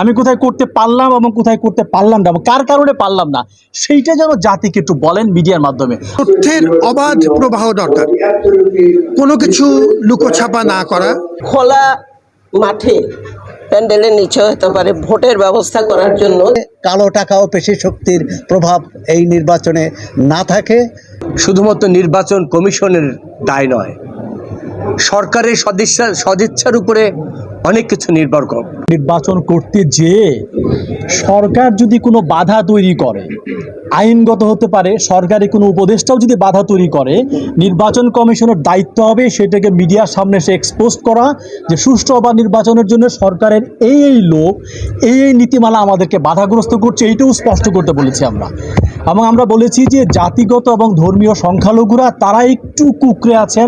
আমি কোথায় করতে পারলাম এবং কোথায় করতে পারলাম না, কার কারণে পারলাম না, সেইটা যেন জাতিকে একটু বলেন মিডিয়ার মাধ্যমে। তথ্যের অবাধ প্রবাহ দরকার, কোনো কিছু লুকোছাপা না করা। খোলা মাঠে প্যান্ডেলের নিচে হতে পারে ভোটের ব্যবস্থা করার জন্য কালো টাকা ও পেশি শক্তির প্রভাব এই নির্বাচনে না থাকে। শুধুমাত্র নির্বাচন কমিশনের দায় নয়, সরকারের সদিচ্ছার উপরে অনেক কিছু নির্ভর করে। নির্বাচন করতে যেয়ে সরকার যদি কোনো বাধা তৈরি করে, আইনগত হতে পারে, সরকারি কোনো উপদেষ্টাও যদি বাধা তৈরি করে, নির্বাচন কমিশনের দায়িত্ব হবে সেটাকে মিডিয়ার সামনে এসে এক্সপোজ করা, যে সুষ্ঠু অবাধ নির্বাচনের জন্য সরকারের এই লোক এই নীতিমালা আমাদেরকে বাধাগ্রস্ত করছে, এইটাও স্পষ্ট করতে বলেছি আমরা। এবং আমরা বলেছি যে জাতিগত এবং ধর্মীয় সংখ্যালঘুরা তারা একটু কুঁকড়ে আছেন,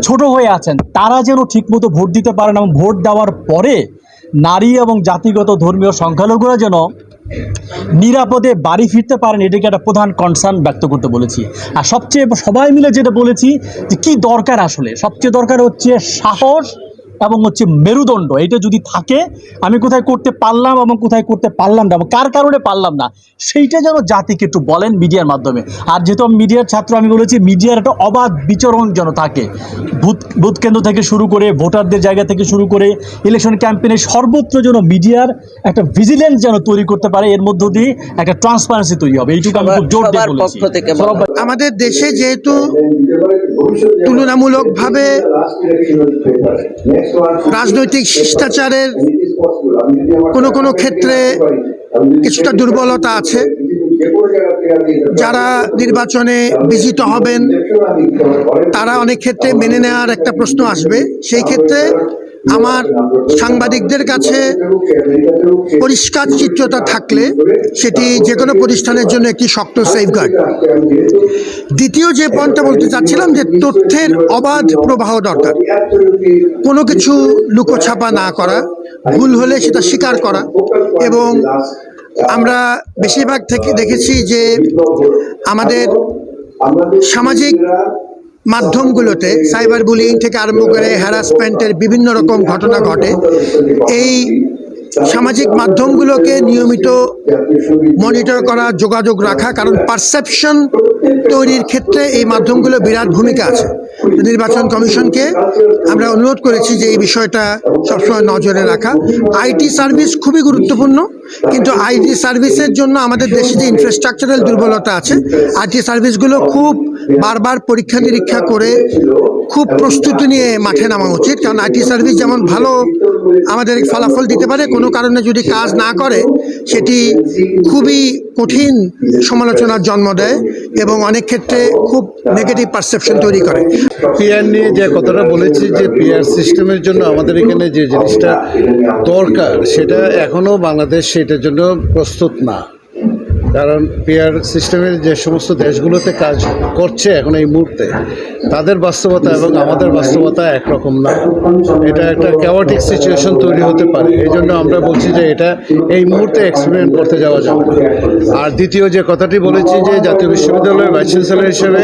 ছোট হয়ে আছেন, তারা যেন ঠিকমতো ভোট দিতে পারেন এবং ভোট দেওয়ার পরে নারী এবং জাতিগত ধর্মীয় সংখ্যালঘুরা যেন নিরাপদে বাড়ি ফিরতে পারেন, এটাকে একটা প্রধান কনসার্ন ব্যক্ত করতে বলেছি। আর সবচেয়ে সবাই মিলে যেটা বলেছি যে কী দরকার, আসলে সবচেয়ে দরকার হচ্ছে সাহস এবং হচ্ছে মেরুদণ্ড। এটা যদি থাকে, আমি কোথায় করতে পারলাম এবং কোথায় করতে পারলাম না, কার কারণে পারলাম না, সেইটা যেন জাতিকে একটু বলেন মিডিয়ার মাধ্যমে। আর যেহেতু আমি মিডিয়ার ছাত্র, আমি বলেছি মিডিয়ার একটা অবাধ বিচরণ যেন থাকে, বুথ কেন্দ্র থেকে শুরু করে ভোটারদের জায়গা থেকে শুরু করে ইলেকশন ক্যাম্পেইনে সর্বত্র যেন মিডিয়ার একটা ভিজিলেন্স যেন তৈরি করতে পারে, এর মধ্য দিয়ে একটা ট্রান্সপারেন্সি তৈরি হবে। এইটুকু আমি খুব জোর দিয়ে বলেছি। আমাদের দেশে যেহেতু তুলনামূলকভাবে রাজনৈতিক শিষ্টাচারের কোনো ক্ষেত্রে কিছুটা দুর্বলতা আছে, যারা নির্বাচনে বিজিত হবেন তারা অনেক ক্ষেত্রে মেনে নেওয়ার একটা প্রশ্ন আসবে। সেই ক্ষেত্রে আমার সাংবাদিকদের কাছে পরিষ্কার চিত্রতা থাকলে সেটি যে কোনো প্রতিষ্ঠানের জন্য একটি শক্ত সেফগার্ড। দ্বিতীয় যে পয়েন্টটা বলতে চাচ্ছিলাম, যে তথ্যের অবাধ প্রবাহ দরকার, কোনো কিছু লুকোছাপা না করা, ভুল হলে সেটা স্বীকার করা। এবং আমরা বেশিরভাগ থেকে দেখেছি যে আমাদের সামাজিক মাধ্যমগুলোতে সাইবার বুলিং থেকে আরম্ভ করে হ্যারাসমেন্টের বিভিন্ন রকম ঘটনা ঘটে। এই সামাজিক মাধ্যমগুলোকে নিয়মিত মনিটর করা, যোগাযোগ রাখা, কারণ পারসেপশন তৈরির ক্ষেত্রে এই মাধ্যমগুলো বিরাট ভূমিকা আছে। নির্বাচন কমিশনকে আমরা অনুরোধ করেছি যে এই বিষয়টা সবসময় নজরে রাখা। আইটি সার্ভিস খুবই গুরুত্বপূর্ণ, কিন্তু আইটি সার্ভিসের জন্য আমাদের দেশে যে ইনফ্রাস্ট্রাকচারাল দুর্বলতা আছে, আইটি সার্ভিসগুলো খুব বারবার পরীক্ষা নিরীক্ষা করে খুব প্রস্তুতি নিয়ে মাঠে নামা উচিত। কারণ আইটি সার্ভিস যেমন ভালো আমাদের ফলাফল দিতে পারে, কোনো কারণে যদি কাজ না করে সেটি খুবই কঠিন সমালোচনার জন্ম দেয় এবং অনেক ক্ষেত্রে খুব নেগেটিভ পারসেপশন তৈরি করে। পিআর নিয়ে যে কথাটা বলেছি, যে পিআর সিস্টেমের জন্য আমাদের এখানে যে জিনিসটা দরকার সেটা এখনও বাংলাদেশ সেটার জন্য প্রস্তুত না। কারণ পিআর সিস্টেমের যে সমস্ত দেশগুলোতে কাজ করছে এখন এই মুহূর্তে, তাদের বাস্তবতা এবং আমাদের বাস্তবতা একরকম না। এটা একটা ক্যাওটিক সিচুয়েশন তৈরি হতে পারে। এই জন্য আমরা বলছি যে এটা এই মুহূর্তে এক্সপেরিমেন্ট করতে যাওয়া যাবে। আর দ্বিতীয় যে কথাটি বলেছি, যে জাতীয় বিশ্ববিদ্যালয়ের ভাইস চ্যান্সেলর হিসেবে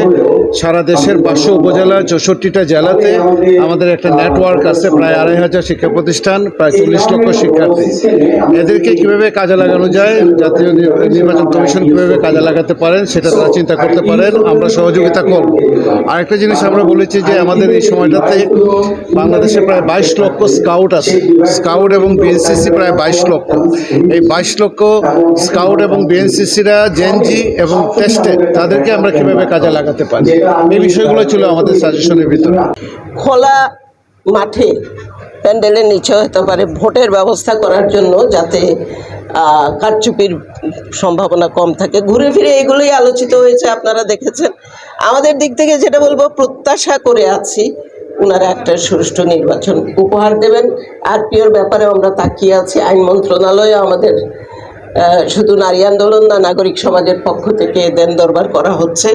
সারা দেশের 500 উপজেলা 64টা জেলাতে আমাদের একটা নেটওয়ার্ক আছে, প্রায় 2500 শিক্ষা প্রতিষ্ঠান, প্রায় 40 লক্ষ শিক্ষার্থী। এদেরকে কীভাবে কাজে লাগানো যায়, জাতীয় নির্বাচন কমিশন কীভাবে কাজে লাগাতে পারেন সেটা তারা চিন্তা করতে পারেন, আমরা সহযোগিতা করব। আরেকটা জিনিস আমরা বলেছি যে আমাদের এই সময়টাতে বাংলাদেশে প্রায় 22 লক্ষ স্কাউট আছে, স্কাউট এবং বিএনসিসি প্রায় 22 লক্ষ। এই 22 লক্ষ স্কাউট এবং বিএনসিসিরা জেনজি এবং টেস্টেড, তাদেরকে আমরা কীভাবে কাজে লাগাতে পারি, এই বিষয়গুলো ছিল আমাদের সাজেশনের ভিতরে। খোলা মাঠে প্যান্ডেলের নিচে হতে পারে ভোটের ব্যবস্থা করার জন্য, যাতে কারচুপির সম্ভাবনা কম থাকে। ঘুরে ফিরে এগুলোই আলোচিত হয়েছে, আপনারা দেখেছেন। আমাদের দিক থেকে যেটা বলবো, প্রত্যাশা করে আছি ওনারা একটা সুষ্ঠু নির্বাচন উপহার দেবেন। আরপিওর ব্যাপারে আমরা তাকিয়ে আছি। আইন মন্ত্রণালয়ে আমাদের শুধু নারী আন্দোলন না, নাগরিক সমাজের পক্ষ থেকে দেন দরবার করা হচ্ছে,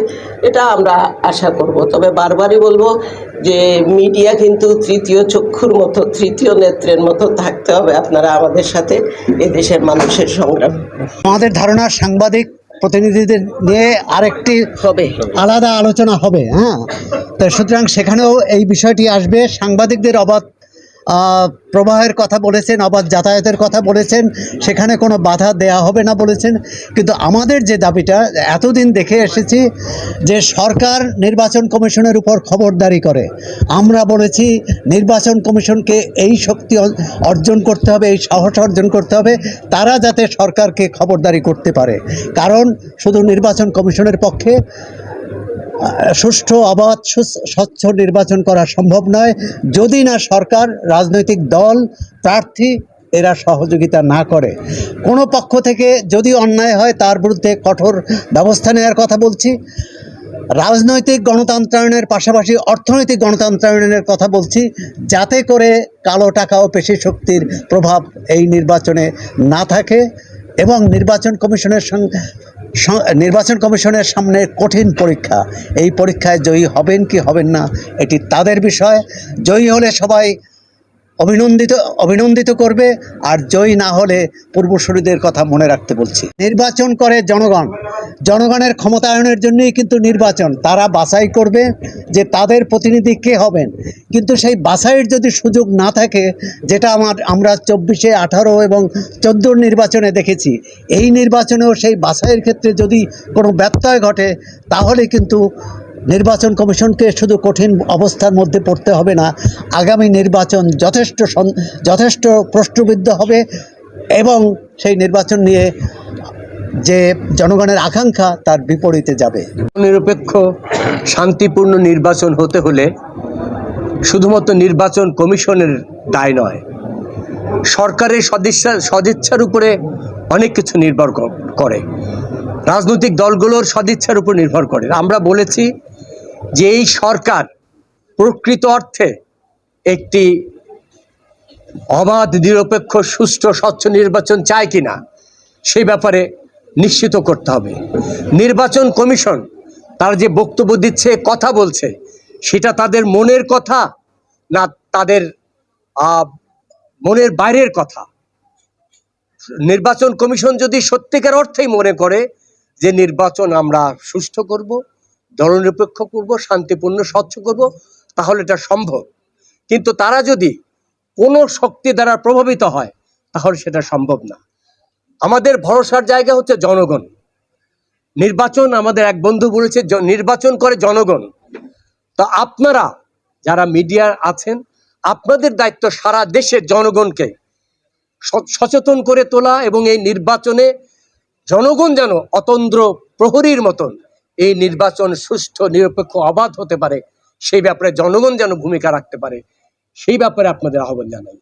এটা আমরা আশা করব। তবে বারবারই বলবো যে মিডিয়া কিন্তু তৃতীয় চক্ষুর মতো, তৃতীয় নেত্রের মতো থাকতে হবে আপনারা আমাদের সাথে এদেশের মানুষের সংগ্রাম। আমাদের ধারণা সাংবাদিক প্রতিনিধিদের নিয়ে আরেকটি হবে আলাদা আলোচনা হবে। হ্যাঁ, তো সুতরাং সেখানেও এই বিষয়টি আসবে। সাংবাদিকদের অবাধ প্রবাহের কথা বলেছেন, অবাধ যাতায়াতের কথা বলেছেন, সেখানে কোনো বাধা দেয়া হবে না বলেছেন। কিন্তু আমাদের যে দাবিটা এতদিন দেখে এসেছি যে সরকার নির্বাচন কমিশনের উপর খবরদারি করে, আমরা বলেছি নির্বাচন কমিশনকে এই শক্তি অর্জন করতে হবে, এই সাহস অর্জন করতে হবে, তারা যাতে সরকারকে খবরদারি করতে পারে। কারণ শুধু নির্বাচন কমিশনের পক্ষে সুষ্ঠু, অবাধ, স্বচ্ছ নির্বাচন করা সম্ভব নয় যদি না সরকার, রাজনৈতিক দল, প্রার্থী এরা সহযোগিতা না করে। কোনো পক্ষ থেকে যদি অন্যায় হয় তার বিরুদ্ধে কঠোর ব্যবস্থা নেওয়ার কথা বলছি। রাজনৈতিক গণতন্ত্রায়নের পাশাপাশি অর্থনৈতিক গণতন্ত্রায়নের কথা বলছি, যাতে করে কালো টাকা ও পেশি শক্তির প্রভাব এই নির্বাচনে না থাকে। এবং নির্বাচন কমিশনের সামনে কঠিন পরীক্ষা, এই পরীক্ষায় জয়ী হবেন কি হবেন না এটি তাদের বিষয়। জয়ী হলে সবাই অভিনন্দিত করবে, আর জয়ী না হলে পূর্বসূরীদের কথা মনে রাখতে বলছি। নির্বাচন করে জনগণ, জনগণের ক্ষমতায়নের জন্যই কিন্তু নির্বাচন। তারা বাছাই করবে যে তাদের প্রতিনিধি কে হবেন, কিন্তু সেই বাছাইয়ের যদি সুযোগ না থাকে, যেটা আমরা 24, 18 এবং 14 নির্বাচনে দেখেছি, এই নির্বাচনেও সেই বাছাইয়ের ক্ষেত্রে যদি কোনো ব্যত্যয় ঘটে, তাহলে কিন্তু নির্বাচন কমিশনকে শুধু কঠিন অবস্থার মধ্যে পড়তে হবে না, আগামী নির্বাচন যথেষ্ট প্রশ্নবিদ্ধ হবে এবং সেই নির্বাচন নিয়ে যে জনগণের আকাঙ্ক্ষা তার বিপরীতে যাবে। নিরপেক্ষ শান্তিপূর্ণ নির্বাচন হতে হলে শুধুমাত্র নির্বাচন কমিশনের দায় নয়, সরকারের সদিচ্ছার উপরে অনেক কিছু নির্ভর করে, রাজনৈতিক দলগুলোর সদিচ্ছার উপর নির্ভর করে। আমরা বলেছি যে এই সরকার প্রকৃত অর্থে একটি অবাধ, নিরপেক্ষ, সুষ্ঠু, স্বচ্ছ নির্বাচন চায় কিনা সেই ব্যাপারে নিশ্চিত করতে হবে। নির্বাচন কমিশন তারা যে বক্তব্য দিচ্ছে, কথা বলছে, সেটা তাদের মনের কথা না তাদের মনের বাইরের কথা। নির্বাচন কমিশন যদি সত্যিকার অর্থেই মনে করে যে নির্বাচন আমরা সুষ্ঠু করব, দলনিরপেক্ষ করব, শান্তিপূর্ণ, স্বচ্ছ করব, তাহলে এটা সম্ভব। কিন্তু তারা যদি কোনো শক্তি দ্বারা প্রভাবিত হয়, তাহলে সেটা সম্ভব না। আমাদের ভরসার জায়গা হচ্ছে জনগণ। নির্বাচন, আমাদের এক বন্ধু বলেছে, নির্বাচন করে জনগণ। তো আপনারা যারা মিডিয়া আছেন, আপনাদের দায়িত্ব সারা দেশের জনগণকে সচেতন করে তোলা এবং এই নির্বাচনে জনগণ যেন অতন্দ্র প্রহরীর মতন এই নির্বাচন সুষ্ঠু, নিরপেক্ষ, অবাধ হতে পারে, সেই ব্যাপারে জনগণ যেন ভূমিকা রাখতে পারে, সেই ব্যাপারে আপনাদের আহ্বান জানাই।